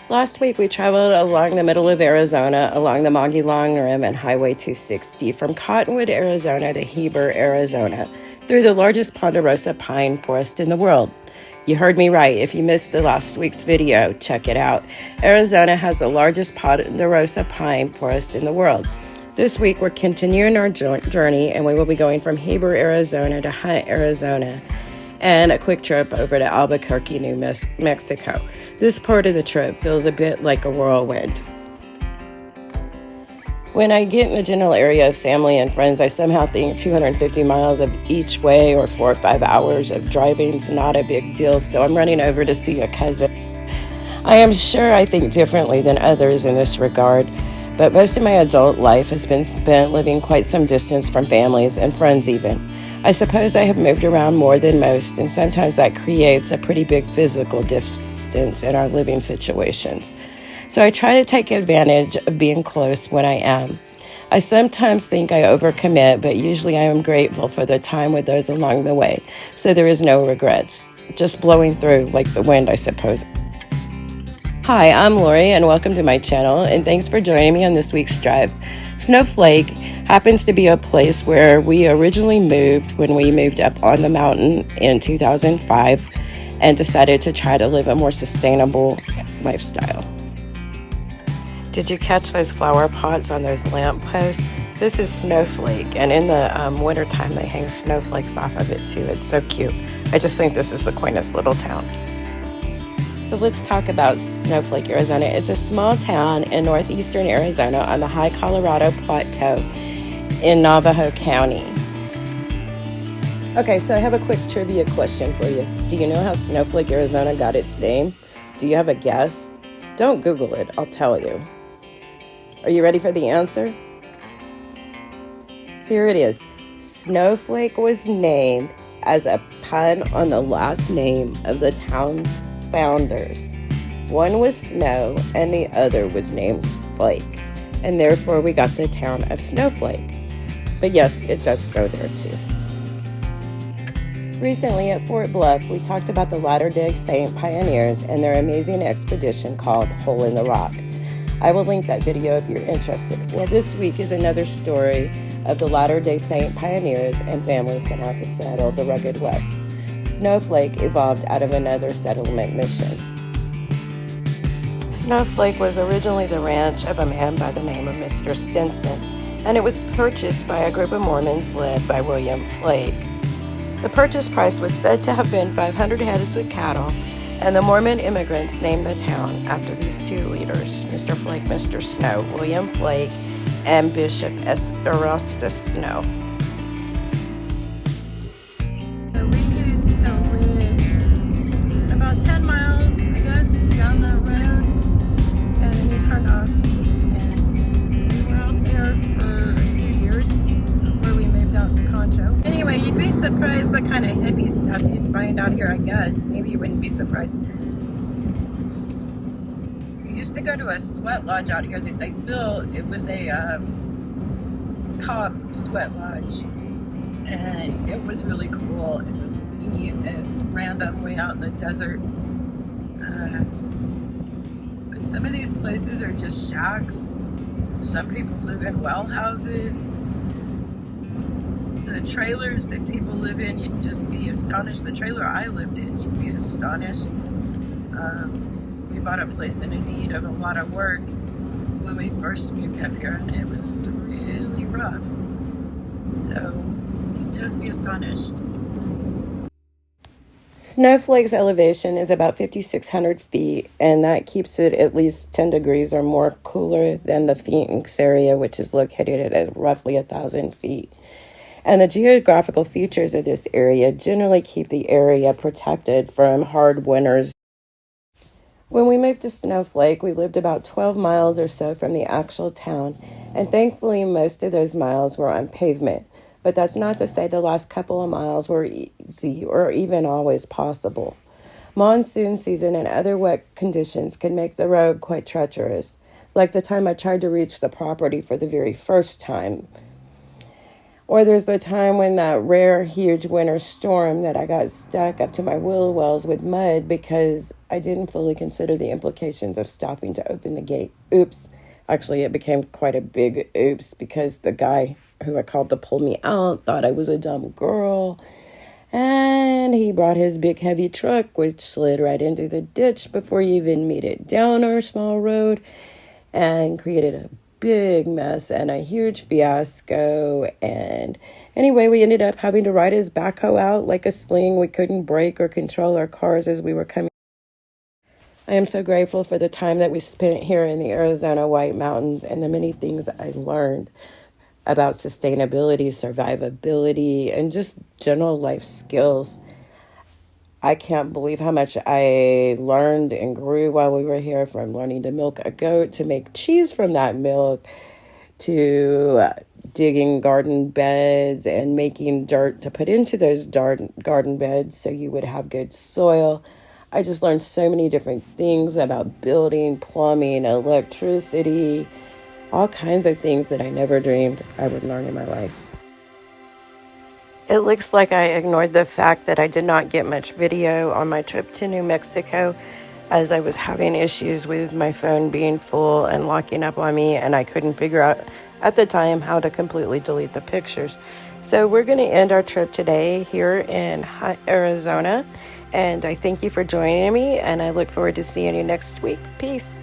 Last week, we traveled along the middle of Arizona, along the Magellan Rim and Highway 260, from Cottonwood, Arizona to Heber, Arizona, through the largest ponderosa pine forest in the world. You heard me right. If you missed the last week's video, check it out. Arizona has the largest ponderosa pine forest in the world. This week, we're continuing our journey, and we will be going from Heber, Arizona to Hunt, Arizona, and a quick trip over to Albuquerque, New Mexico. This part of the trip feels a bit like a whirlwind. When I get in the general area of family and friends, I somehow think 250 miles of each way or 4 or 5 hours of driving is not a big deal, so I'm running over to see a cousin. I am sure I think differently than others in this regard, but most of my adult life has been spent living quite some distance from families and friends even. I suppose I have moved around more than most, and sometimes that creates a pretty big physical distance in our living situations. So I try to take advantage of being close when I am. I sometimes think I overcommit, but usually I am grateful for the time with those along the way, so there is no regrets. Just blowing through like the wind, I suppose. Hi, I'm Lori, and welcome to my channel, and thanks for joining me on this week's drive. Snowflake happens to be a place where we originally moved when we moved up on the mountain in 2005 and decided to try to live a more sustainable lifestyle. Did you catch those flower pots on those lamp posts? This is Snowflake, and in the wintertime they hang snowflakes off of it too. It's so cute. I just think this is the quaintest little town. So let's talk about Snowflake, Arizona. It's a small town in northeastern Arizona on the high Colorado Plateau in Navajo County. Okay, so I have a quick trivia question for you. Do you know how Snowflake, Arizona got its name? Do you have a guess? Don't Google it, I'll tell you. Are you ready for the answer? Here it is. Snowflake was named as a pun on the last name of the town's founders. One was Snow and the other was named Flake, and therefore we got the town of Snowflake. But yes, it does snow there too. Recently at Fort Bluff, we talked about the Latter-day Saint pioneers and their amazing expedition called Hole in the Rock. I will link that video if you're interested. Well, this week is another story of the Latter-day Saint pioneers and families sent out to settle the rugged West. Snowflake evolved out of another settlement mission. Snowflake was originally the ranch of a man by the name of Mr. Stinson, and it was purchased by a group of Mormons led by William Flake. The purchase price was said to have been 500 heads of cattle, and the Mormon immigrants named the town after these two leaders, Mr. Flake, Mr. Snow, William Flake, and Bishop Erastus Snow. We used to live about 10 miles, I guess, down the road, and then you turn off, and we were out there for a few years before we moved out to Concho. Anyway, you'd be surprised the kind of hippie stuff you'd find out here, I guess. Maybe you wouldn't be surprised. We used to go to a sweat lodge out here that they built. It was a cob sweat lodge, and it was really cool. It was neat. It's random way out in the desert. But some of these places are just shacks. Some people live in well houses. The trailers that people live in, you'd just be astonished. The trailer I lived in, you'd be astonished. We bought a place in need of a lot of work when we first moved up here, and it was really rough. So you'd just be astonished. Snowflake's elevation is about 5,600 feet, and that keeps it at least 10 degrees or more cooler than the Phoenix area, which is located at roughly 1,000 feet. And the geographical features of this area generally keep the area protected from hard winters. When we moved to Snowflake, we lived about 12 miles or so from the actual town, and thankfully most of those miles were on pavement. But that's not to say the last couple of miles were easy or even always possible. Monsoon season and other wet conditions can make the road quite treacherous, like the time I tried to reach the property for the very first time. Or there's the time when that rare, huge winter storm that I got stuck up to my wheel wells with mud because I didn't fully consider the implications of stopping to open the gate. Oops. Actually, it became quite a big oops because the guy who I called to pull me out thought I was a dumb girl. And he brought his big heavy truck, which slid right into the ditch before you even made it down our small road, and created a big mess and a huge fiasco. And anyway, we ended up having to ride his backhoe out like a sling. We couldn't brake or control our cars as we were coming. I am so grateful for the time that we spent here in the Arizona White Mountains and the many things I learned about sustainability, survivability, and just general life skills. I can't believe how much I learned and grew while we were here, from learning to milk a goat, to make cheese from that milk, to digging garden beds and making dirt to put into those garden beds so you would have good soil. I just learned so many different things about building, plumbing, electricity, all kinds of things that I never dreamed I would learn in my life. It looks like I ignored the fact that I did not get much video on my trip to New Mexico, as I was having issues with my phone being full and locking up on me, and I couldn't figure out at the time how to completely delete the pictures. So we're going to end our trip today here in Arizona, and I thank you for joining me, and I look forward to seeing you next week. Peace.